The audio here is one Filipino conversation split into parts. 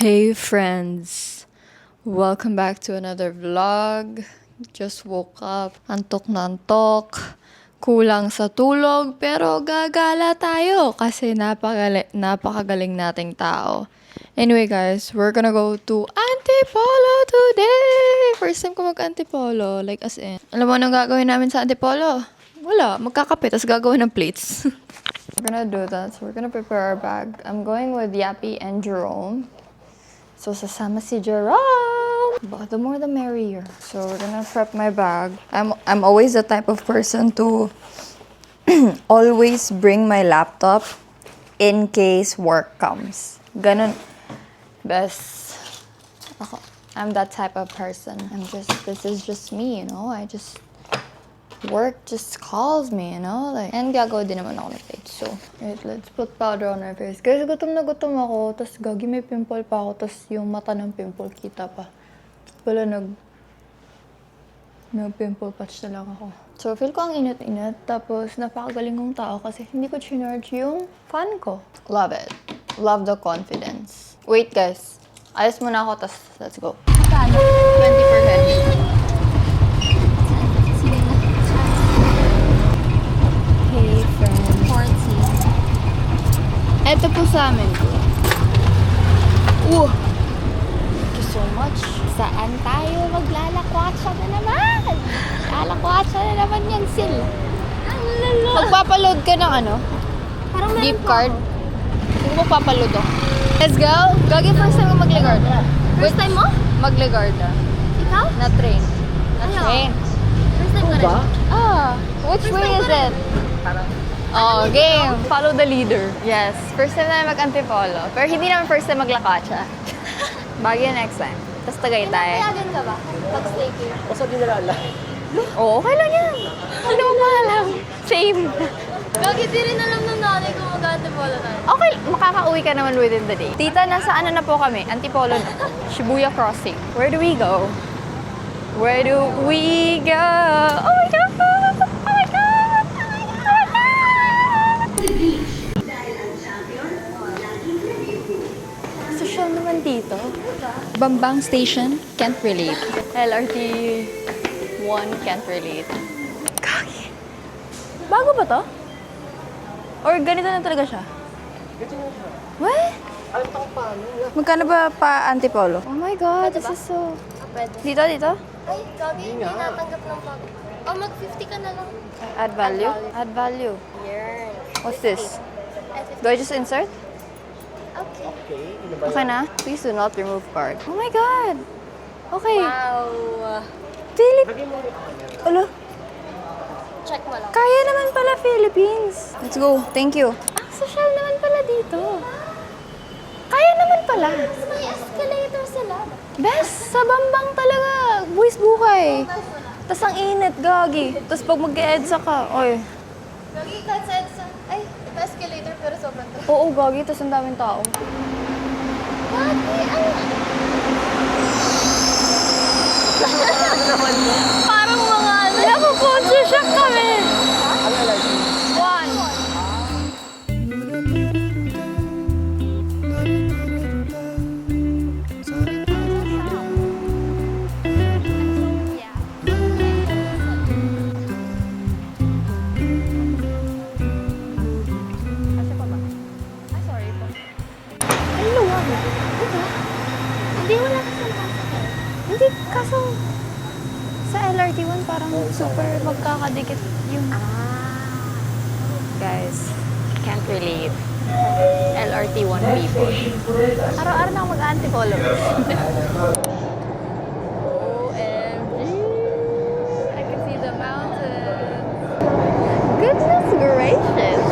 Hey friends! Welcome back to another vlog. Just woke up. Antok na antok. Kulang sa tulog pero gagala tayo kasi napakagaling nating tao. Anyway guys, we're gonna go to Antipolo today! First time ko mag-Antipolo. Like as in. Alam mo anong gagawin namin sa Antipolo? Wala. Magkakape tapos gagawin ng plates. We're gonna do that. So we're gonna prepare our bag. I'm going with Yappy and Jerome. So, sasama si Jerome! But the more the merrier. So, we're gonna prep my bag. I'm always the type of person to always bring my laptop in case work comes. Ganun. Best. Ako. I'm that type of person. This is just me, you know? Work just calls me, you know? Like, and gagawin din naman ako ng plate. So, wait, let's put powder on our face. Guys, gutom na gutom ako. Tapos, gagi may pimple pa ako. Tapos, yung mata ng pimple, kita pa. Wala, nag-pimple patch na lang ako. So, feel ko ang init-init. Tapos, napakagaling kong tao kasi hindi ko chinarge yung fan ko. Love it. Love the confidence. Wait, guys. Ayos muna ako, tapos, let's go. Magkano? 20%. Ito po sa amin. Thank you so much. Saan tayo maglalakwatsa na naman? Lalakwatsa na naman yan sila. Magpapaload ka ng ano? Parang Gift card? Hindi mo papaload ako. Let's go! Gagi, first time ko mag-Ligarda. First time mo? Mag-Ligarda. Ikaw? Na train. First time ka rin? Which way is it? Oh, game! Follow the leader. Yes. First time na mag-Antipolo. Pero hindi naman first time maglakatsa. Baguio next time. Tapos Tagaytay. Payagan ka ba? Pag-stay here? Basta di nalala. Oo, okay lang yan. Hindi mo maalam. Same. Gagi, di rin alam ng nanay kung mag-antipolo tayo. Okay, makakauwi ka naman within the day. Tita, nasa ano na po kami? Antipolo na. Shibuya Crossing. Where do we go? Where do we go? Oh my God! Oh my God! Oh my God! Social naman dito. Bambang Station, can't relate. LRT 1, can't relate. Kaki. Bago ba to? Or ganito na talaga siya? Ganito na siya. What? Alam ko paano. Magkano ba pa Antipolo? Oh my God, this is so... Pwede. Dito, dito? Ay, Gagi, hindi natanggap ng pag... Oh, mag-50 ka na lang. Add value? Add value. Here. What's this? Do I just insert? Okay. Okay, ano ba? Okay na? Please do not remove card. Oh my God! Okay. Wow. Philip... Lagay mo ulit ako niya. Ano? Check mo lang. Kaya naman pala Philippines. Let's go. Thank you. Ang social naman pala dito. Kaya naman pala. May escalator sila. Best! Sa Bambang talaga. Buwis buhay. Tapos ang init, gagi. Tapos pag mag-e-EDSA ka, oy. Gagi, kahit sa EDSA. Ay, may escalator pero sobrang traffic. Oo, gagi. Tapos ang daming tao. Gagi, ano? Parang mga ano. Napaponsor shock kami. Ano lagi? One. Hindi, wala ka sa Hindi, kaso sa LRT1 parang super magkakadikit yung... Guys, can't relate. LRT1 people. Araw-araw na ako mag-Antipolo. OMG! I can see the mountains. Goodness gracious!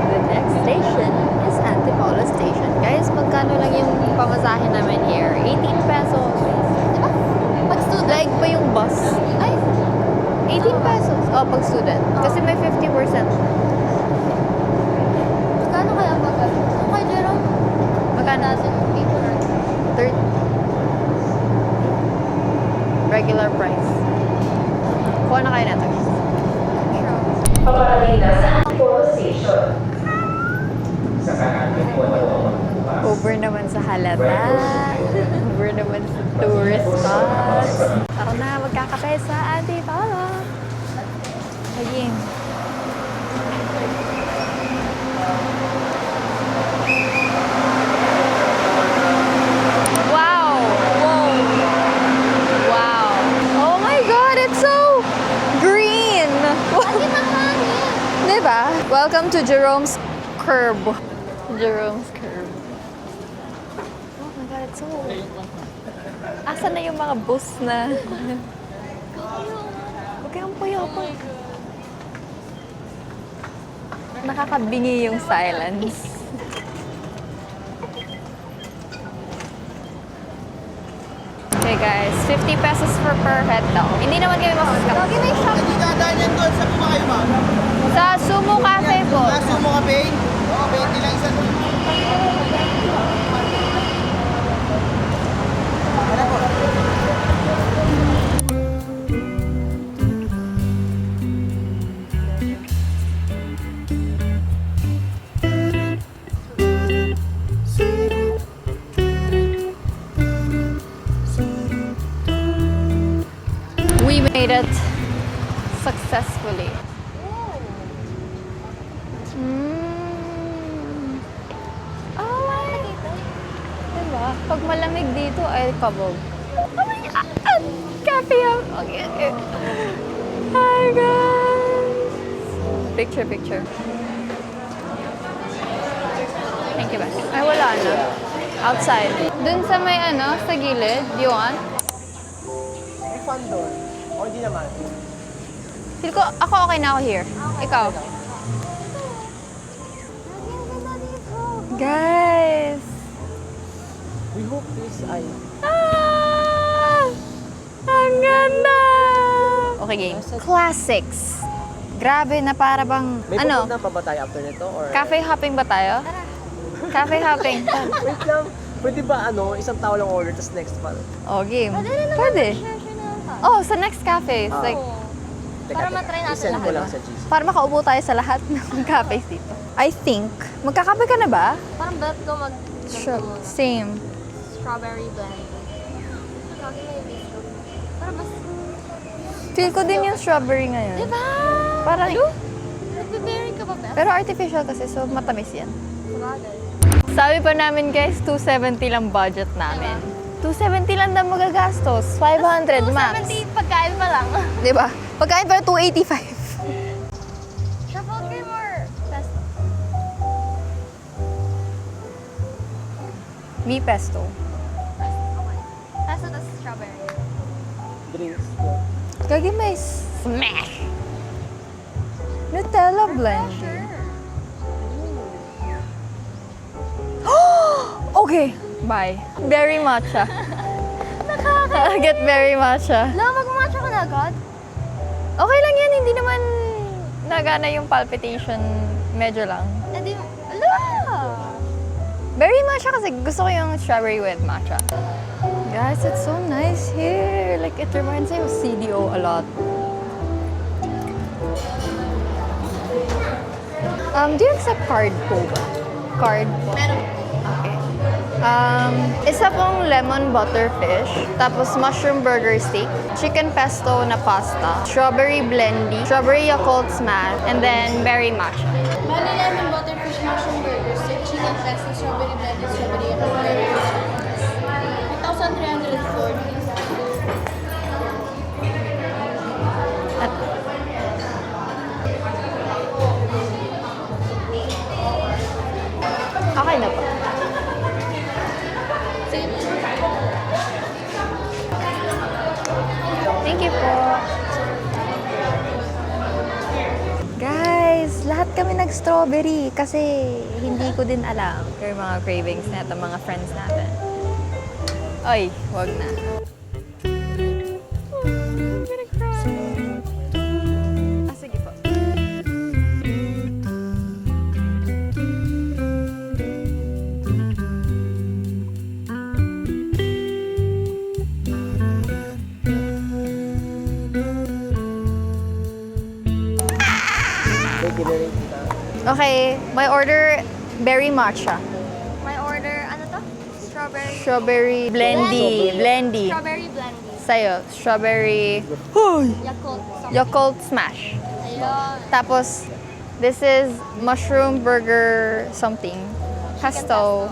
The next station is Antipolo Station. Guys, magkano lang yung pamasahe namin here? 18 pesos. Diba? Pag student. Like pa yung bus. Ay, 18 pesos. Oh, pag student. Kasi may 50%. magkano kaya pag ano? Okay, Jerome. Magkano? People are... Third. Regular price. Kuha na kayo natin. Paparating na sa Antipolo Station. Sa kanan po Over naman sa halata. Over naman sa tourist spots. Tara na, magkakape sa Antipolo. Again. Wow! Whoa! Wow! Oh my God! It's so green! Diba? Welcome to Jerome's Curb. Jerome's Curb. Oh my God, it's so... Asan na yung mga bus na... Huwag kayong puyo-puyo. Nakakabingi yung silence. Okay guys, 50 pesos per head daw. Hindi naman kami makaskap. Lagi may shop. Hindi dadaan yan doon. Saan po ba kayo, ma'am? Sa Sumo Cafe po. Kaso mo kape? Oo, 20 lang isa doon. Ano po? We made it successfully. Oh my God. Diba? Pag malamig dito ay kabog. Oh my God! Cafe up! Okay. Hi guys! Picture. Thank you, Beth. Ay, wala na. Outside. Dun sa may sa gilid. Do you want? May fun doon. O hindi naman. Feel ko, ako okay na ako here. Ikaw? Guys! We hope this ay... Ah! Ang ganda! Okay, game. Classics. Grabe na para bang, May pupunta pa ba tayo after nito? Or... cafe hopping ba tayo? Cafe hopping. Wait lang. Pwede ba isang tao lang order tapos next pa? Oh, game. Pwede. Oh, sa next cafe. It's like, Para matry natin I-send ko lahat. lang sa GC. para makaupo tayo sa lahat ng cafes dito. I think, magkakape ka na ba? Parang bet ko mag... Same. Strawberry blend. Lagi may dito. Para mas... Feel ko din yung strawberry ngayon. Diba? Parang, Nagbe-berry ka ba, Bet? pero artificial kasi, so matamis yan. Sabagay. Sabi pa namin guys, 270 lang budget namin. 270 lang daw magagastos. 500 max. 270 pagkain pa lang. Diba? Pagkain pa 285. Truffle cream or pesto? Me pesto. Okay. Pesto tas strawberry. Drinks ko. Gagi may smash. Nutella blend. Sure. Okay, bye. Berry matcha. Get berry matcha. No, mag-matcha ka na agad? Okay lang yan, hindi naman nagana yung palpitation. Medyo lang. Eh di... Ala! Berry matcha kasi gusto ko yung strawberry with matcha. Guys, it's so nice here. Like, it reminds me of CDO a lot. Do you accept card po ba? Card po? Meron. Okay. Isa pong lemon butterfish, tapos mushroom burger steak, chicken pesto na pasta, strawberry blendy, strawberry Yakult smash, and then berry matcha. Bali lemon butterfish mushroom burgers, chicken pesto, strawberry blended, strawberry and berry matcha. 1,340. Okay na po. Thank you po. Guys, lahat kami nag-strawberry kasi hindi ko din alam kung mga cravings na itong mga friends natin. Ay, wag na. I'm gonna cry. Ah, sige po. May generate kita. Okay, my order, berry matcha. My order, ano Strawberry blendy. Blendy. Strawberry blendy. Sa'yo, strawberry Yakult. Yakult Smash. Ayun. Tapos, this is mushroom burger something. Pesto.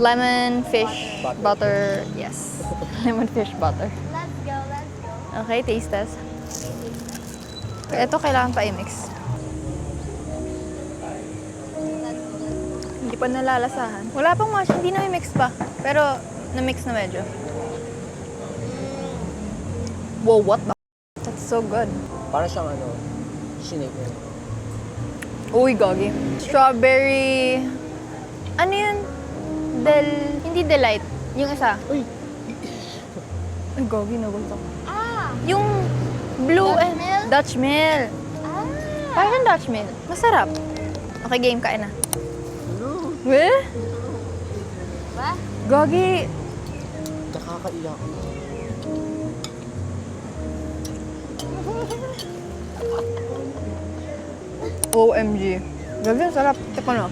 Lemon fish butter. Yes. Lemon fish butter. Let's go, let's go. Okay, taste test. Ito kailangan pa i-mix. Hindi pa nalalasahan. Wala pang much, hindi na i-mix pa. Pero, na-mix na medyo. Wow, what the? That's so good. Para siyang ano, sinake mo. Uy, gogi. Strawberry... Ano yun? Hindi delight. Yung isa. Uy! Ay, gogi, nagulto. Ah! Yung blue Dutch and... Mill? Dutch Mill. Ah! Parang Dutch Mill. Masarap. Okay, game, kain na. Ano? Weh? Ba? Gogi. Nakakaiyak. OMG. Gogi, ang sarap. Tikman mo.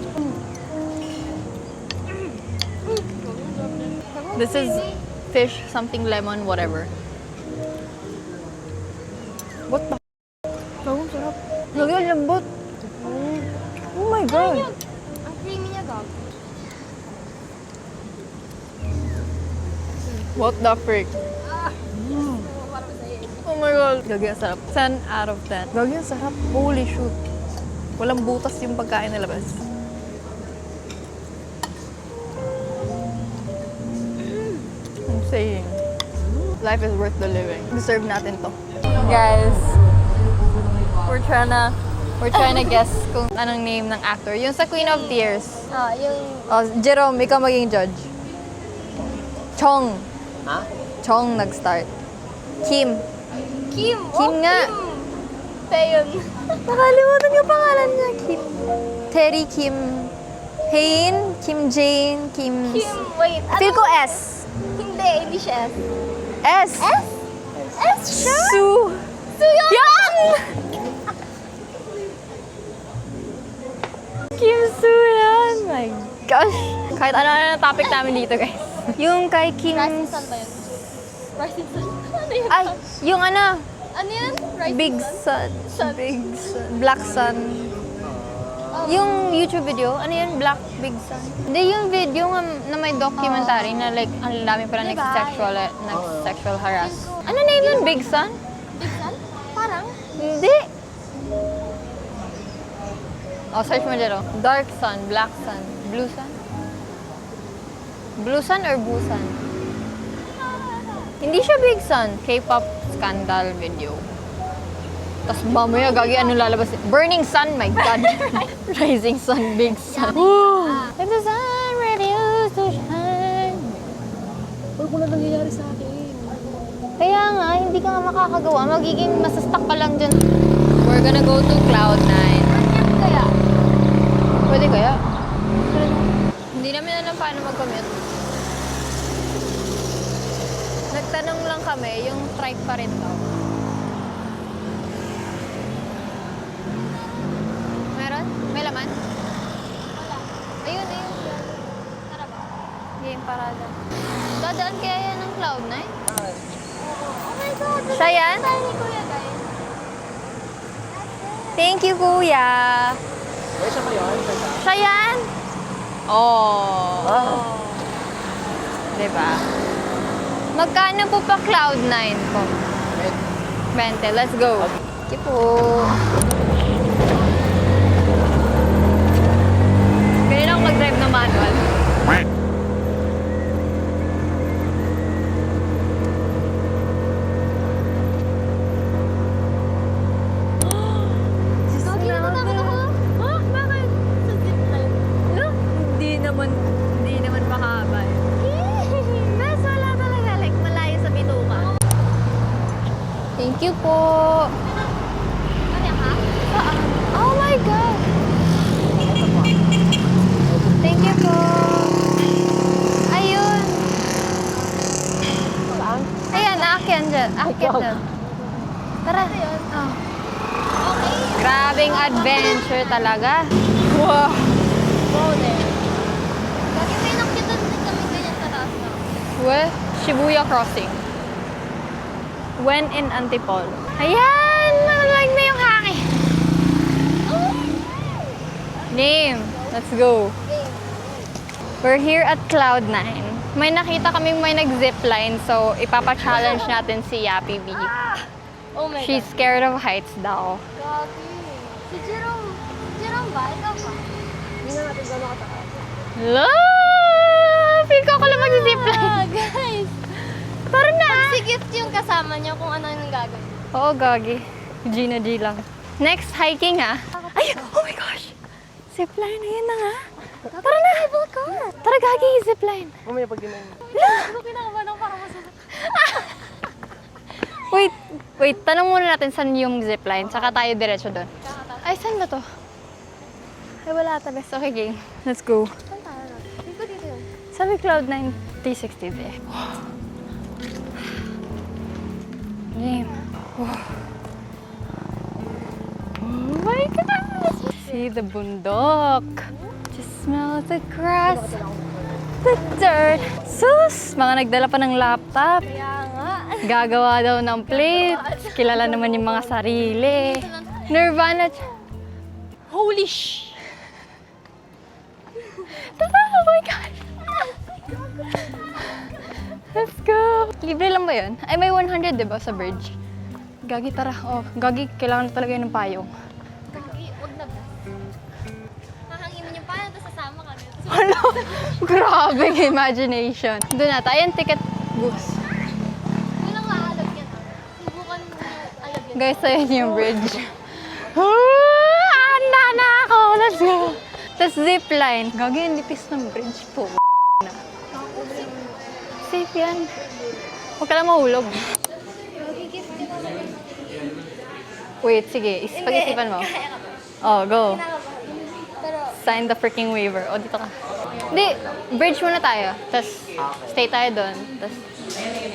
This is fish, something lemon, whatever. What the? Ang sarap. Gogi, ang lambot. Oh my God. Ang creamy niya, Gab. What the frick? Oh my God. Gagi, ang sarap. 10 out of 10. Gagi, ang sarap. Holy shoot. Walang butas yung pagkain na labas. I'm saying, life is worth the living. Deserve natin to. Guys, we're trying to guess kung anong name ng actor. Yung sa Queen of Tears. Ah, yung... Oh, Jerome, ikaw maging judge. Chong. Ha? Chong nag-start. Kim. Kim! Kim nga. Tayon. Nakalimutan yung pangalan niya. Kim. Terry Kim. Hain. Kim Jane. Kim. Kim, wait. Feel ko S. Hindi, hindi siya S. S. S? S siya? Sue. Suyon! Yan! Kim Sue yan. My gosh. Kahit ano na topic namin dito, guys. Yung kay Kim... Rising Sun ba yun? Rising Sun? Ano yun? Ay, yung ano, Ano yun? Rising Big Sun? Sun. Big Sun. Black Sun. Yung YouTube video, ano yun? Black Big Sun. Hindi, yung video nga na may documentary na like, ang dami pala Diba? nag-sexual harass. Ano name yun? Big Sun? Big Sun? Parang? Hindi. Oh, search mo dito. Dark Sun, Black Sun, Blue Sun? Blue Sun or Blue Sun? Hindi siya Big Sun. K-pop scandal video. Tapos mamaya, gagi, ano lalabas? Burning Sun, my God. Rising Sun, Big Sun. If the sun refused to shine. Ano kung na nangyayari sa akin? Kaya nga, hindi ka nga makakagawa. Magiging masastuck ka lang dyan. We're gonna go to Cloud9. Kaya? Pwede kaya? Hindi namin alam paano mag-commute. Nagtanong lang kami, yung trike pa rin daw. Meron? May laman? Wala. Ayun, ayun. Tara ba? Game parada. Dadaan kaya yan ng Cloud9? Oh my God! Siya yan? Tayo ni Kuya, guys. Thank you, kuya. Ay, siya ba yun? Siya yan? Oh. Ah. Diba? Magkano po pa Cloud9 po? 20. Let's go. Thank you po. Ganyan ako mag-drive ng manual. Gagi, natatakot ako. Ha? Bakit? Sa zipline. No? Hindi naman mahaba eh. Mas wala talaga. Like, malayo sa bituka. Thank you po. Ano yan, ha? Saan? Oh my God! Thank you po. Ayun. Saan? Ayan, aakyat dyan. Aakyat dyan. Tara. Oh. Okay. Grabing adventure talaga. Wow. Go there. Gagi, may nakita din kami ganyan sa taas. Shibuya Crossing. When in Antipolo. Ayan! Nalalag na yung hangin. Game. Let's go. We're here at Cloud9. May nakita kaming may nag-zipline, so ipapa-challenge natin si Yappy B. Oh my She's scared of heights daw. God. Si Jerome. Jerome ba? Ikaw ba? Hindi nga natin gano'n kataas. Love! Feel ko ako lang mag-zipline. Guys. Tara na! Sigit yung kasama niyo kung ano yung gagawin. Oo, gagi. Gina G lang. Next, hiking ha. Ay! Oh my gosh! Zipline, ayun na nga. Tara na! Tara, gagi, zipline. Mamaya pag ginawa. Ano kinakabahan ako para masarap? Wait, tanong muna natin saan yung zipline, saka tayo diretso doon. Ay, saan ba to? Ay, wala ata, best. Okay, game. Let's go. Saan tayo na? Dito yun. Sabi Cloud9 360 eh. Game. Oh my goodness! See the bundok. Just smell the grass. The dirt. Sus! Mga nagdala pa ng laptop. Kaya nga. Gagawa daw ng plates. Kilala naman yung mga sarili. Nirvana. Holy sh! Tara! Oh my gosh! Let's go! Libre lang ba yun? Ay, may 100 diba sa bridge? Gagi, tara. Oh, gagi, kailangan talaga yun ng payong. Gagi, huwag na ba? Hahangin mo yung paano, tapos sasama ka. Hala! Grabe imagination. Doon na tayo yung ticket booth. Walang aalag yan. Subukan mo yung alag yan. Guys, ayun yung bridge. Handa na ako! Let's go! Tapos zipline. Gagi, yung nipis ng bridge po. Na. Safe yan. Huwag ka lang mahulog. Magigis ka na naman. Wait, sige. Pag-isipan mo. Oh, go. Pero, Sign the freaking waiver. O, dito ka. Hindi, bridge muna tayo. Tapos, stay tayo doon. Tapos,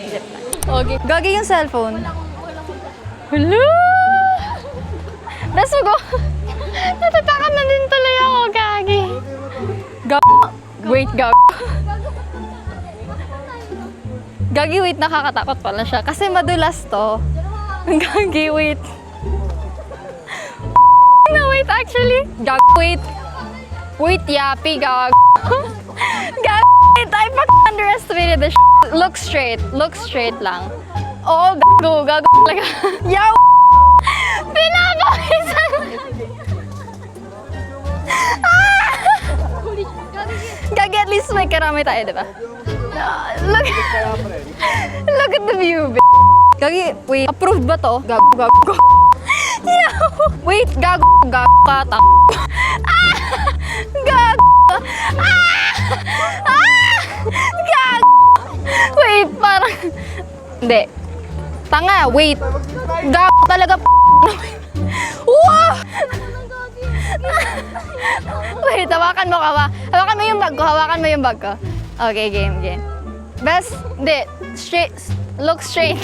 zipline. Okay. Gagi yung cellphone. Hello! Let's go! Natatakan na din tuloy ako, gagi. Wait, Gagi, wait, nakakatakot pala siya. Kasi madulas to. Gagi, wait. No, wait, actually. Wait. Wait, yappy, wait, I fucking underestimated the Look straight lang. Oo, gago talaga. Yaw! Pinapawisan! Gagi, at least may karami tayo, diba? Look at the view, Gagi, wait. Approved ba to? Gago. Wait, gago ka, Gago. Gago. Wait, parang... Hindi. Tanga, wait. Gago talaga, Wow! Wait, hawakan mo ka ba? Hawakan mo yung bag ko. Okay, game. Best, hindi. Straight. Look straight.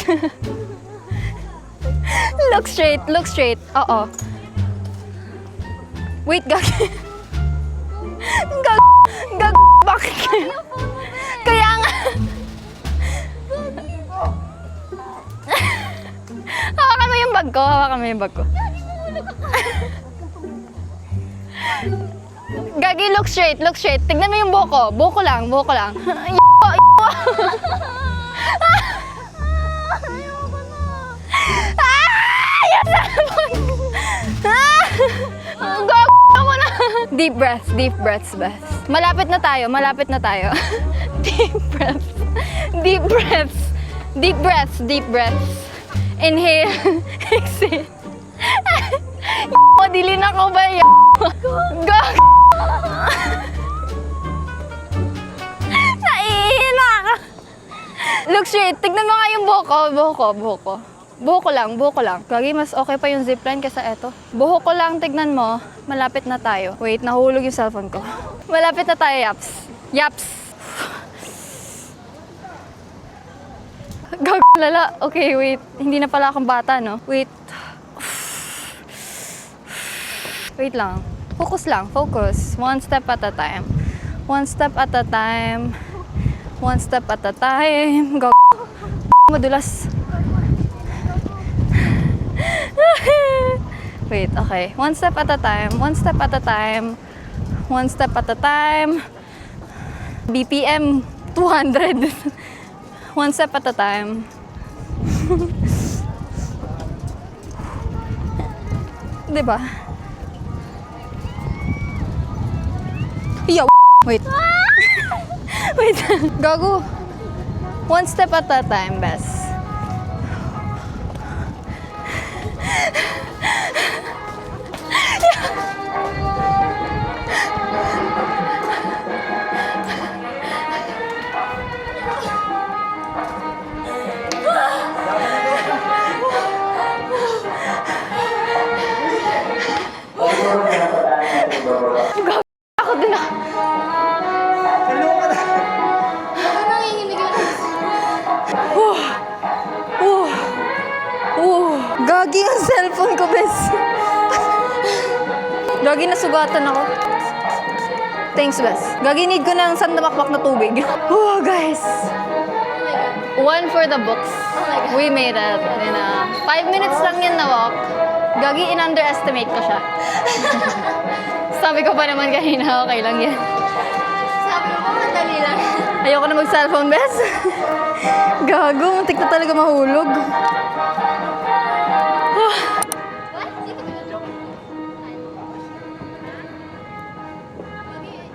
Look straight. Oo. Wait, gagi. Bakit kaya? Kaya nga. Hawakan mo yung bag ko. Gagi, look straight. Tignan mo yung buhok ko. Buhok ko lang. Ako na. Deep breaths, best. Malapit na tayo. Deep breaths. Inhale. Exhale. Dilin ako ba yan? Gag! Naiina ka! Look straight. Tignan mo nga yung buhok ko. Buhok ko lang. Gagi, mas okay pa yung zipline kaysa eto. Buhok ko lang, tignan mo. Malapit na tayo. Wait, nahulog yung cellphone ko. Malapit na tayo, Yaps. Gag, lala. Okay, wait. Hindi na pala akong bata, no? Wait lang. Focus. One step at a time. One step at a time. Go. Madulas. Wait, okay. One step at a time. One step at a time. One step at a time. BPM 200. One step at a time. Diba? Yo! Wait. Wait. Gago. One step at a time, best. Ako din ako. Naloka na. Gagi ang cellphone ko, bes. Gagi, nasugatan ako. Thanks, bes. Gagi, need ko ng sandamakmak na tubig. Guys. One for the books. We made it. 5 minutes lang yan na walk. Gagi, in-underestimate ko siya. Sabi ko pa naman kanina, okay lang yan. Sabi mo, madali lang. Ayoko na mag-cellphone, bes. Gago, muntik na talaga mahulog.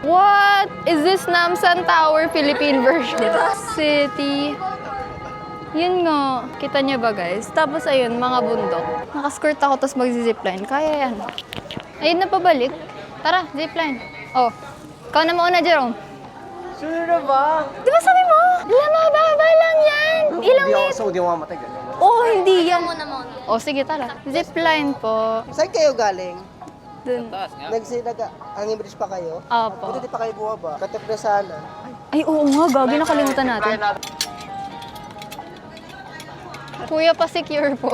What? Is this Namsan Tower Philippine version? City. Yun nga. Kita niyo ba, guys? Tapos ayun, mga bundok. Nakaskirt ako, tapos mag-zipline. Kaya yan. Ayun na pabalik. Tara, zipline. Oh, ikaw na mauna, Jerome. Sure na ba? Di ba sabi mo? Lamababa lang yan. Ilang Hindi ako minutes? sa hindi ako mamatay ganyan. Oh, hindi yan. Muna. Oh, sige, tara. Zipline po. Saan kayo galing? Dun. Hanging bridge pa kayo? Opo. Buti di pa kayo bumaba. Katip na sana. Ay, oo nga, gagi, nakalimutan natin. Kuya, pa-secure po.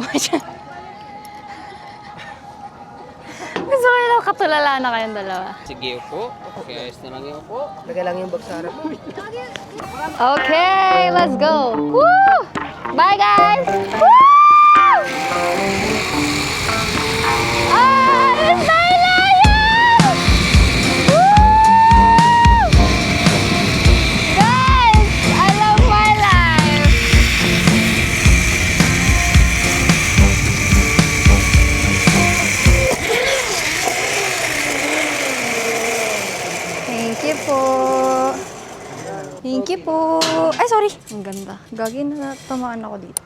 Gusto ko yung katulala na kayong dalawa. Sige po. Okay, ayos na lang yun po. Lagay lang yung bag sa harap. Okay, let's go. Woo! Bye, guys! Woo! It's Thailand! Woo! Guys, I love my life. Thank you po. Thank you po. Ay, sorry. Ang ganda. Gagi, na tamaan ako dito.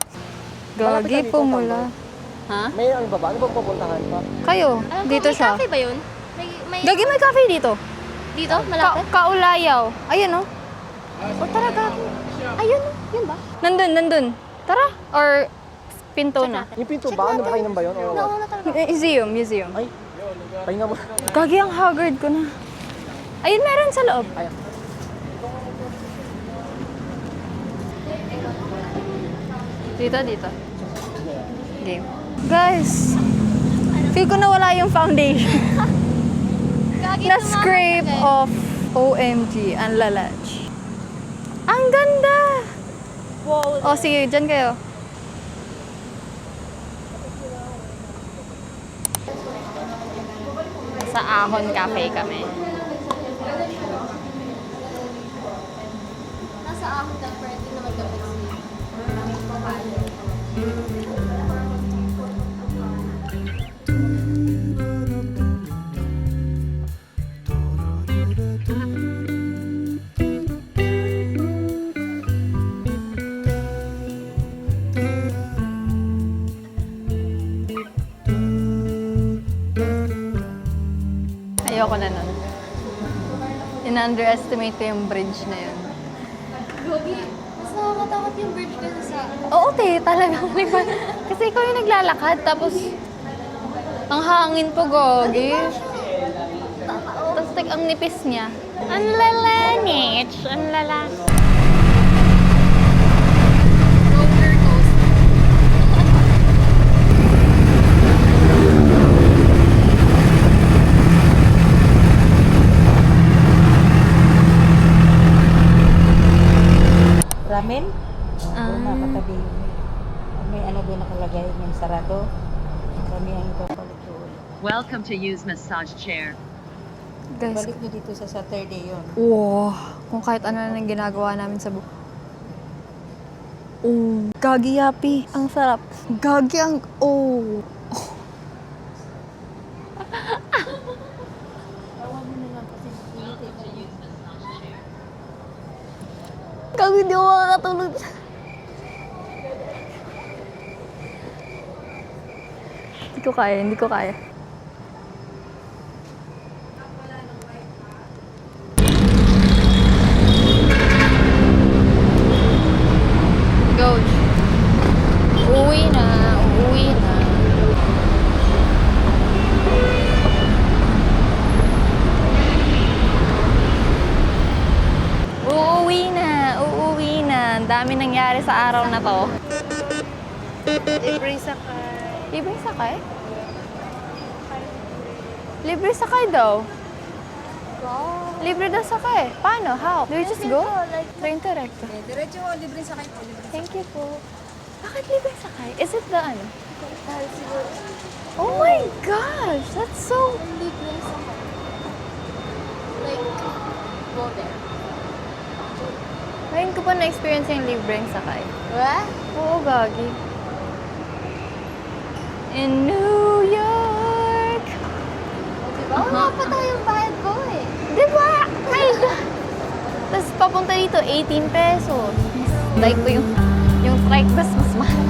Gagi po mula. Ha? May ano ba ba? Ano bang pupuntahan pa? Kayo, dito siya. Cafe ba yun? May Gagi, may cafe dito. dito? Malapit? Kaulayaw. Ayun, oh. O tara, Gagi. Ayun, yun ba? Nandun. Tara. Or pinto na. Yung pinto ba? Ano ba kayo ba yun? Or what? Nauna talaga. Museum. Ay, pahinga mo. Gagi, ang haggard ko na. Ayun, meron sa loob. Ayan. Dito. Game. Guys, feel ko nawala yung foundation. Gagi, Na-scrape off. OMG, ang lalaj. Ang ganda! Wow. O, sige, dyan kayo. Sa Ahon Cafe kami. Nasa ahon ka, pwede na magkapit Ayoko na nun. In-underestimate ko yung bridge na yun. Gogi, mas nakakatakot yung bridge kasi sa... Oo, te, talagang. Kasi ikaw yung naglalakad, tapos ang hangin po, Gogi. Tapos ang nipis niya. Ang lalanich, ang lala. Roller coaster. Welcome to use massage chair. Guys, Balik nyo dito sa Saturday yun. wow, kung kahit ano na ginagawa namin sa Oh, gagi yapi. Ang sarap. Gagi ang... Oh. Gagi, di ako makakatulog. Hindi ko kaya, hindi ko kaya. Go. Uuwi na, uuwi na. Uuwi na, uuwi na. Ang dami nangyari sa araw na to. Libre sakay. Libre sakay? Libre sakay daw. Libre daw sakay. Paano? How? Do we just go? Train direct. Diretso, libre sakay po. Thank you po. Bakit libre sakay? Is it the ano? Oh my gosh! That's so... Libre sakay. Like, go there. Ngayon ko pa na-experience yung libreng sakay. What? Oo, gagi. In New York! Diba? Wala pa tayong bayad ko eh. Diba? My God! Tapos papunta dito, 18 pesos. Like ko yung trike bus mas mahal.